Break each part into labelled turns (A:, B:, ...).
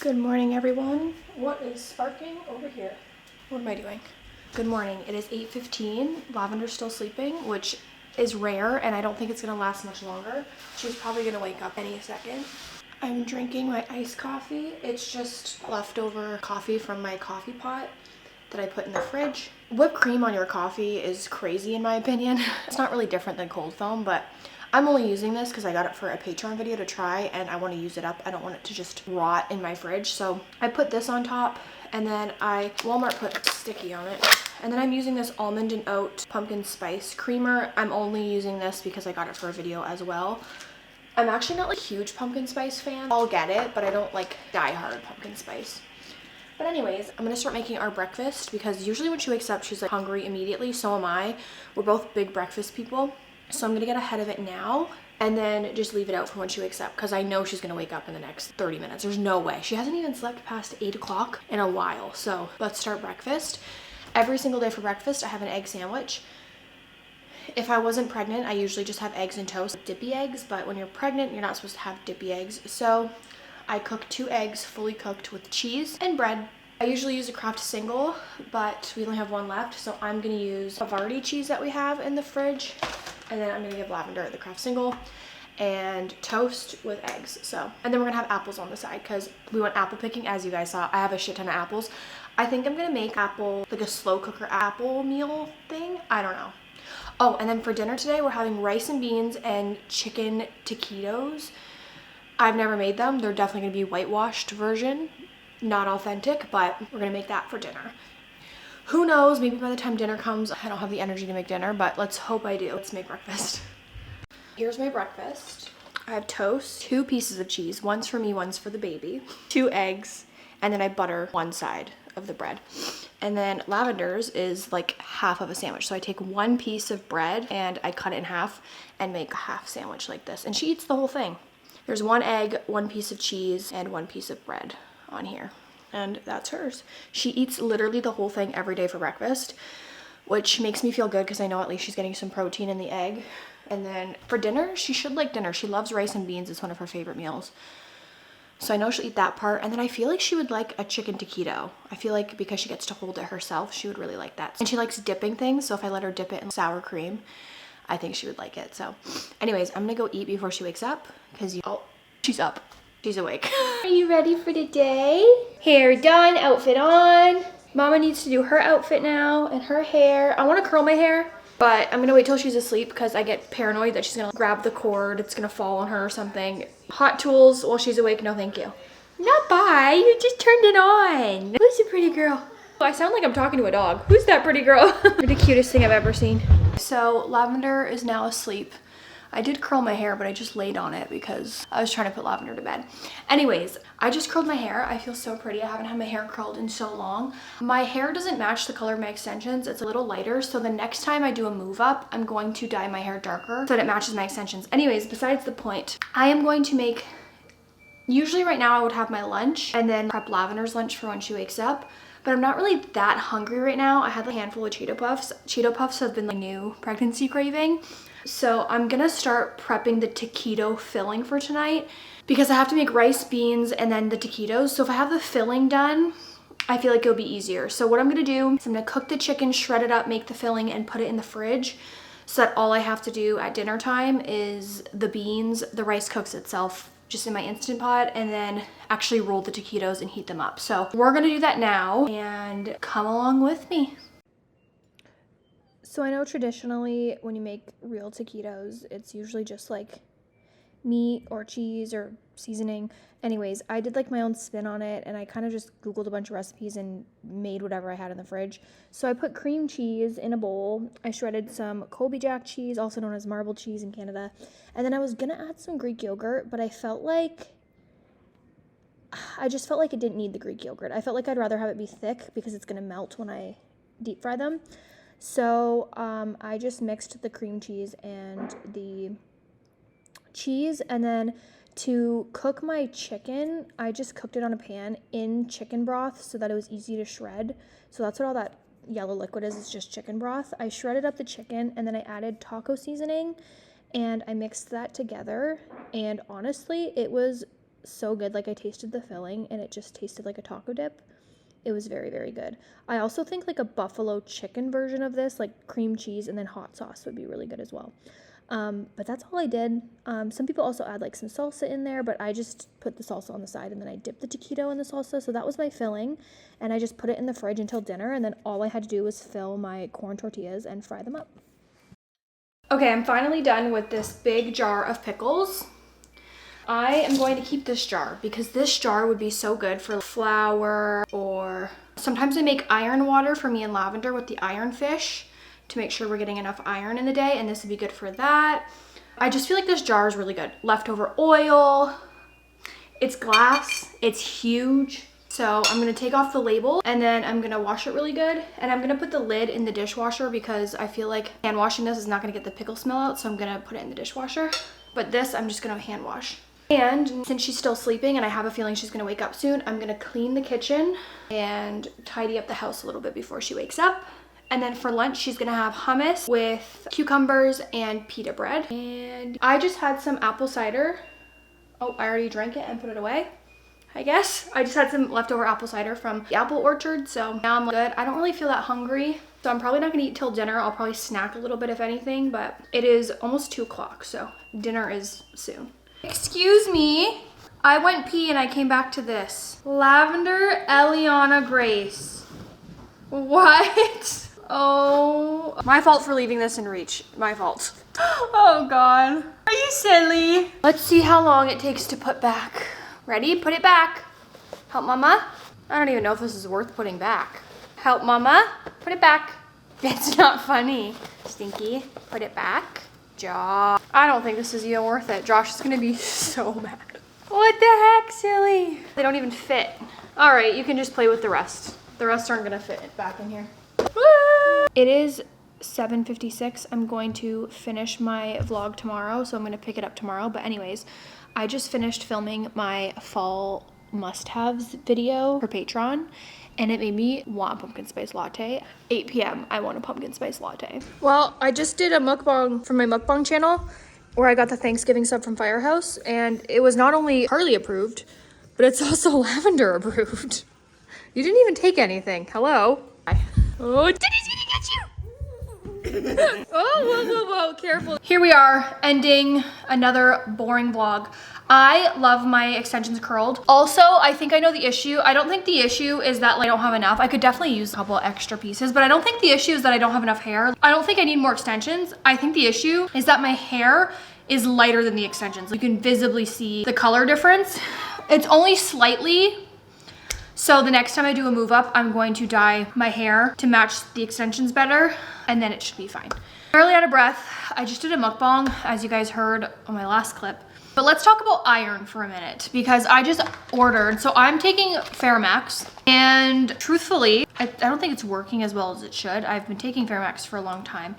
A: Good morning, everyone. What is sparking over here? What am I doing? Good morning. It is 8:15. Lavender's still sleeping, which is rare, and I don't think it's gonna last much longer. She's probably gonna wake up any second. I'm drinking my iced coffee. It's just leftover coffee from my coffee pot that I put in the fridge. Whipped cream on your coffee is crazy in my opinion. It's not really different than cold foam, but I'm only using this because I got it for a Patreon video to try and I want to use it up. I don't want it to just rot in my fridge. So I put this on top and then Walmart put sticky on it. And then I'm using this almond and oat pumpkin spice creamer. I'm only using this because I got it for a video as well. I'm actually not like a huge pumpkin spice fan. I'll get it, but I don't like die hard pumpkin spice. But anyways, I'm gonna start making our breakfast because usually when she wakes up, she's like hungry immediately. So am I. We're both big breakfast people. So I'm gonna get ahead of it now and then just leave it out for when she wakes up because I know she's gonna wake up in the next 30 minutes. There's no way. She hasn't even slept past 8 o'clock in a while. So let's start breakfast. Every single day for breakfast, I have an egg sandwich. If I wasn't pregnant, I usually just have eggs and toast, dippy eggs, but when you're pregnant, you're not supposed to have dippy eggs. So I cook 2 eggs fully cooked with cheese and bread. I usually use a Kraft single, but we only have 1 left. So I'm gonna use Havarti cheese that we have in the fridge. And then I'm gonna give Lavender the Kraft single and toast with eggs. So, and then we're gonna have apples on the side because we went apple picking. As you guys saw, I have a shit ton of apples. I think I'm gonna make apple, like a slow cooker apple meal thing. I don't know. Oh, and then for dinner today, we're having rice and beans and chicken taquitos. I've never made them. They're definitely gonna be whitewashed version, not authentic, but we're gonna make that for dinner. Who knows, maybe by the time dinner comes, I don't have the energy to make dinner, but let's hope I do. Let's make breakfast. Here's my breakfast. I have toast, 2 pieces of cheese, one's for me, one's for the baby, 2 eggs, and then I butter one side of the bread. And then Lavender's is like half of a sandwich. So I take 1 piece of bread and I cut it in half and make a half sandwich like this. And she eats the whole thing. There's 1 egg, 1 piece of cheese, and 1 piece of bread on here. And that's hers. She eats literally the whole thing every day for breakfast, which makes me feel good because I know at least she's getting some protein in the egg. And then for dinner, she should like dinner. She loves rice and beans. It's one of her favorite meals. So I know she'll eat that part. And then I feel like she would like a chicken taquito. I feel like because she gets to hold it herself, she would really like that. And she likes dipping things. So if I let her dip it in sour cream, I think she would like it. So anyways, I'm gonna go eat before she wakes up because she's up. She's awake. Are you ready for the day? Hair done, outfit on. Mama needs to do her outfit now and her hair. I want to curl my hair, but I'm gonna wait till she's asleep because I get paranoid that she's gonna grab the cord, it's gonna fall on her or something. Hot tools while she's awake, no thank you. Not bye, you just turned it on. Who's the pretty girl? I sound like I'm talking to a dog. Who's that pretty girl? You're the cutest thing I've ever seen. So Lavender is now asleep. I did curl my hair, but I just laid on it because I was trying to put Lavender to bed. Anyways, I just curled my hair. I feel so pretty. I haven't had my hair curled in so long. My hair doesn't match the color of my extensions. It's a little lighter. So the next time I do a move up, I'm going to dye my hair darker so that it matches my extensions. Anyways, besides the point, I am going to make, usually right now I would have my lunch and then prep Lavender's lunch for when she wakes up. But I'm not really that hungry right now. I had a handful of Cheeto Puffs. Cheeto Puffs have been my new pregnancy craving. So I'm gonna start prepping the taquito filling for tonight because I have to make rice, beans, and then the taquitos. So if I have the filling done, I feel like it'll be easier. So what I'm gonna do is I'm gonna cook the chicken, shred it up, make the filling, and put it in the fridge so that all I have to do at dinner time is the beans, the rice cooks itself just in my Instant Pot, and then actually roll the taquitos and heat them up. So we're gonna do that now and come along with me. So I know traditionally when you make real taquitos, it's usually just like meat or cheese or seasoning. Anyways, I did like my own spin on it and I kind of just Googled a bunch of recipes and made whatever I had in the fridge. So I put cream cheese in a bowl. I shredded some Colby Jack cheese, also known as marble cheese in Canada. And then I was gonna add some Greek yogurt, but I just felt like it didn't need the Greek yogurt. I felt like I'd rather have it be thick because it's gonna melt when I deep fry them. So I just mixed the cream cheese and the cheese, and then to cook my chicken, I just cooked it on a pan in chicken broth so that it was easy to shred. So that's what all that yellow liquid is. It's just chicken broth. I shredded up the chicken and then I added taco seasoning and I mixed that together, and honestly, it was so good. Like I tasted the filling and it just tasted like a taco dip. It was very, very good. I also think like a buffalo chicken version of this, like cream cheese and then hot sauce would be really good as well. But that's all I did. Some people also add like some salsa in there, but I just put the salsa on the side and then I dipped the taquito in the salsa. So that was my filling, and I just put it in the fridge until dinner, and then all I had to do was fill my corn tortillas and fry them up. Okay, I'm finally done with this big jar of pickles. I am going to keep this jar because this jar would be so good for flour, or sometimes I make iron water for me and Lavender with the iron fish to make sure we're getting enough iron in the day, and this would be good for that. I just feel like this jar is really good. Leftover oil, it's glass, it's huge. So I'm gonna take off the label and then I'm gonna wash it really good, and I'm gonna put the lid in the dishwasher because I feel like hand washing this is not gonna get the pickle smell out, so I'm gonna put it in the dishwasher. But this I'm just gonna hand wash. And since she's still sleeping and I have a feeling she's gonna wake up soon, I'm gonna clean the kitchen and tidy up the house a little bit before she wakes up. And then for lunch, she's gonna have hummus with cucumbers and pita bread. And I just had some apple cider. Oh, I already drank it and put it away, I guess. I just had some leftover apple cider from the apple orchard, so now I'm good. I don't really feel that hungry, so I'm probably not gonna eat till dinner. I'll probably snack a little bit if anything, but it is almost 2 o'clock, so dinner is soon. Excuse me, I went pee and I came back to this. Lavender Eliana Grace. What? Oh, my fault for leaving this in reach. My fault. Oh God. Are you silly? Let's see how long it takes to put back. Ready? Put it back. Help mama. I don't even know if this is worth putting back. Help mama. Put it back. It's not funny. Stinky. Put it back. Josh. I don't think this is even worth it. Josh is gonna be so mad. What the heck, silly? They don't even fit. All right, you can just play with the rest. The rest aren't gonna fit back in here. It is 7:56. I'm going to finish my vlog tomorrow, so I'm going to pick it up tomorrow. But anyways, I just finished filming my fall must-haves video for Patreon, and it made me want a pumpkin spice latte. 8 p.m. I want a pumpkin spice latte. Well, I just did a mukbang from my mukbang channel where I got the Thanksgiving sub from Firehouse, and it was not only Karlee approved, but it's also Lavender approved. You didn't even take anything. Hello. Oh, Daddy's gonna get you! Oh, whoa, careful. Here we are, ending another boring vlog. I love my extensions curled. Also, I think I know the issue. I don't think the issue is that I don't have enough. I could definitely use a couple extra pieces, but I don't think the issue is that I don't have enough hair. I don't think I need more extensions. I think the issue is that my hair is lighter than the extensions. You can visibly see the color difference. It's only slightly. So the next time I do a move up, I'm going to dye my hair to match the extensions better, and then it should be fine. I'm really out of breath. I just did a mukbang, as you guys heard on my last clip. But let's talk about iron for a minute, because I just ordered, so I'm taking Ferromax, and truthfully, I don't think it's working as well as it should. I've been taking Ferromax for a long time.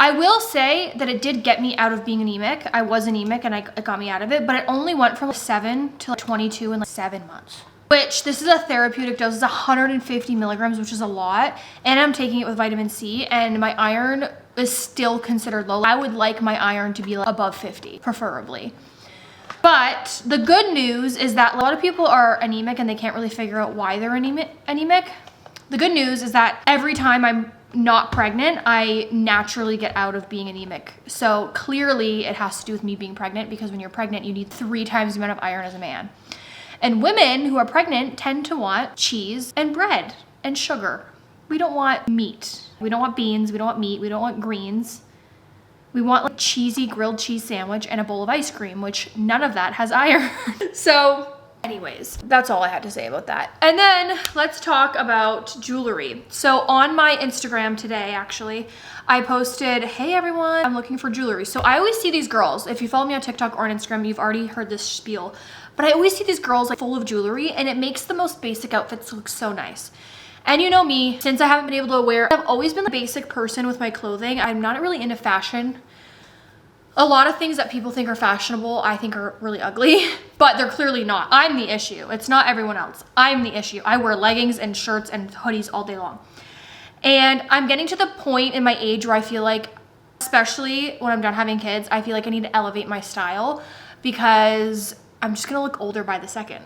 A: I will say that it did get me out of being anemic. I was anemic and it got me out of it, but it only went from 7 to 22 in 7 months. Which, this is a therapeutic dose, it's 150 milligrams, which is a lot. And I'm taking it with vitamin C, and my iron is still considered low. I would like my iron to be above 50, preferably. But the good news is that a lot of people are anemic and they can't really figure out why they're anemic. The good news is that every time I'm not pregnant, I naturally get out of being anemic. So clearly it has to do with me being pregnant, because when you're pregnant, you need 3 times the amount of iron as a man. And women who are pregnant tend to want cheese and bread and sugar. We don't want meat. We don't want beans. We don't want meat. We don't want greens. We want like cheesy grilled cheese sandwich and a bowl of ice cream, which none of that has iron. So anyways, that's all I had to say about that. And then let's talk about jewelry. So on my Instagram today, actually, I posted, hey everyone, I'm looking for jewelry. So I always see these girls, if you follow me on TikTok or on Instagram, you've already heard this spiel, but I always see these girls like full of jewelry, and it makes the most basic outfits look so nice. And you know me, since I haven't been able to wear, I've always been a basic person with my clothing. I'm not really into fashion. A lot of things that people think are fashionable, I think are really ugly, but they're clearly not. I'm the issue. It's not everyone else. I'm the issue. I wear leggings and shirts and hoodies all day long. And I'm getting to the point in my age where I feel like, especially when I'm done having kids, I feel like I need to elevate my style, because I'm just gonna look older by the second.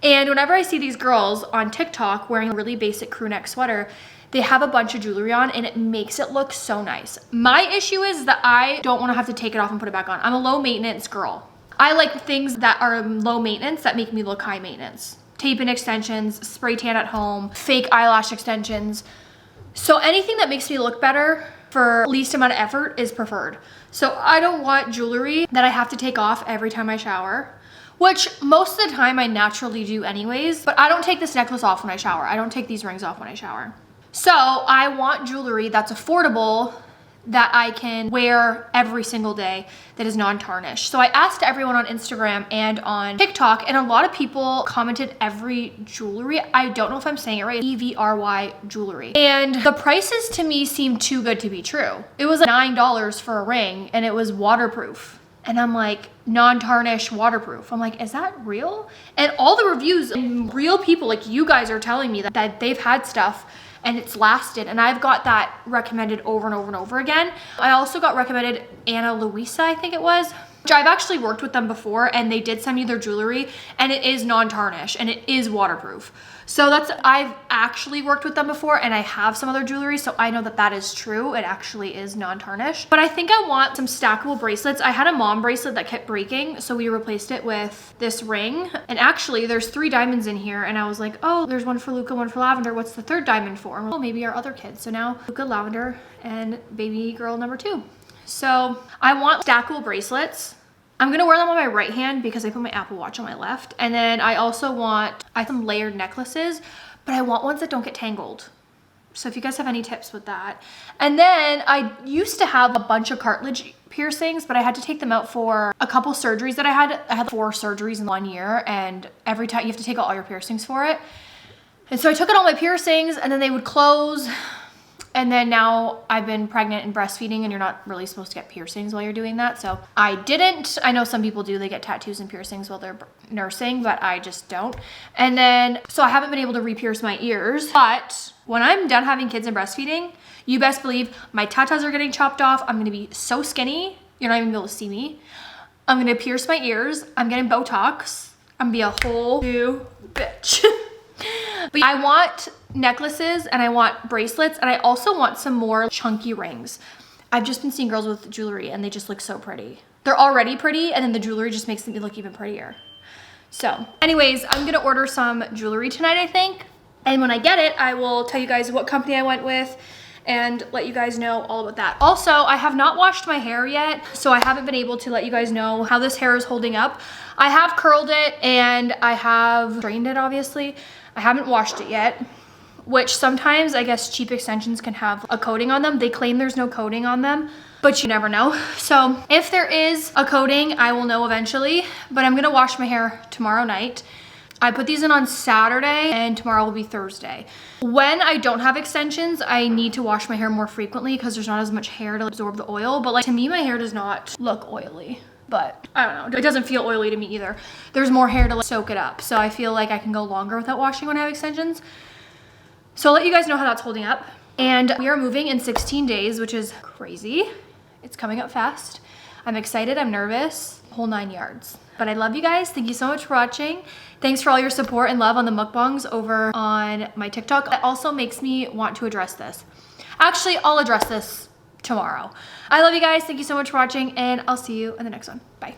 A: And whenever I see these girls on TikTok wearing a really basic crew neck sweater, they have a bunch of jewelry on and it makes it look so nice. My issue is that I don't want to have to take it off and put it back on. I'm a low maintenance girl. I like things that are low maintenance that make me look high maintenance. Tape and extensions, spray tan at home, fake eyelash extensions. So anything that makes me look better for least amount of effort is preferred. So I don't want jewelry that I have to take off every time I shower, which most of the time I naturally do anyways, but I don't take this necklace off when I shower. I don't take these rings off when I shower. So I want jewelry that's affordable that I can wear every single day that is non-tarnished. So I asked everyone on Instagram and on TikTok, and a lot of people commented every jewelry. I don't know if I'm saying it right, EVRY jewelry. And the prices to me seemed too good to be true. It was $9 for a ring and it was waterproof. And I'm like, non-tarnish waterproof. I'm like, is that real? And all the reviews, real people like you guys are telling me that they've had stuff and it's lasted. And I've got that recommended over and over and over again. I also got recommended Ana Luisa, I think it was, which I've actually worked with them before, and they did send me their jewelry and it is non-tarnish and it is waterproof. So I've actually worked with them before and I have some other jewelry, so I know that that is true. It actually is non-tarnished. But I think I want some stackable bracelets. I had a mom bracelet that kept breaking, so we replaced it with this ring. And actually there's 3 diamonds in here, and I was like, oh, there's one for Luca, one for Lavender. What's the 3rd diamond for? And well, maybe our other kids. So now Luca, Lavender, and baby girl number 2. So I want stackable bracelets. I'm gonna wear them on my right hand because I put my Apple Watch on my left. And then I also want, I have some layered necklaces, but I want ones that don't get tangled. So if you guys have any tips with that. And then I used to have a bunch of cartilage piercings, but I had to take them out for a couple surgeries that I had. I had 4 surgeries in 1 year, and every time you have to take out all your piercings for it. And so I took out all my piercings and then they would close. And then now I've been pregnant and breastfeeding, and you're not really supposed to get piercings while you're doing that. So I didn't. I know some people do, they get tattoos and piercings while they're nursing, but I just don't. And then, so I haven't been able to re-pierce my ears, but when I'm done having kids and breastfeeding, you best believe my tatas are getting chopped off. I'm gonna be so skinny, you're not even gonna be able to see me. I'm gonna pierce my ears. I'm getting Botox. I'm gonna be a whole new bitch. But I want necklaces and I want bracelets, and I also want some more chunky rings. I've just been seeing girls with jewelry and they just look so pretty. They're already pretty, and then the jewelry just makes them look even prettier. So anyways, I'm gonna order some jewelry tonight, I think. And when I get it, I will tell you guys what company I went with and let you guys know all about that. Also, I have not washed my hair yet, so I haven't been able to let you guys know how this hair is holding up. I have curled it and I have strained it, obviously. I haven't washed it yet, which sometimes I guess cheap extensions can have a coating on them. They claim there's no coating on them, but you never know. So if there is a coating, I will know eventually, but I'm gonna wash my hair tomorrow night. I put these in on Saturday and tomorrow will be Thursday. When I don't have extensions, I need to wash my hair more frequently because there's not as much hair to absorb the oil, but like to me, my hair does not look oily. But I don't know, it doesn't feel oily to me either. There's more hair to soak it up. So I feel like I can go longer without washing when I have extensions. So I'll let you guys know how that's holding up. And we are moving in 16 days, which is crazy. It's coming up fast. I'm excited, I'm nervous, whole 9 yards. But I love you guys. Thank you so much for watching. Thanks for all your support and love on the mukbangs over on my TikTok. It also makes me want to address this. Actually, I'll address this tomorrow. I love you guys. Thank you so much for watching, and I'll see you in the next one. Bye.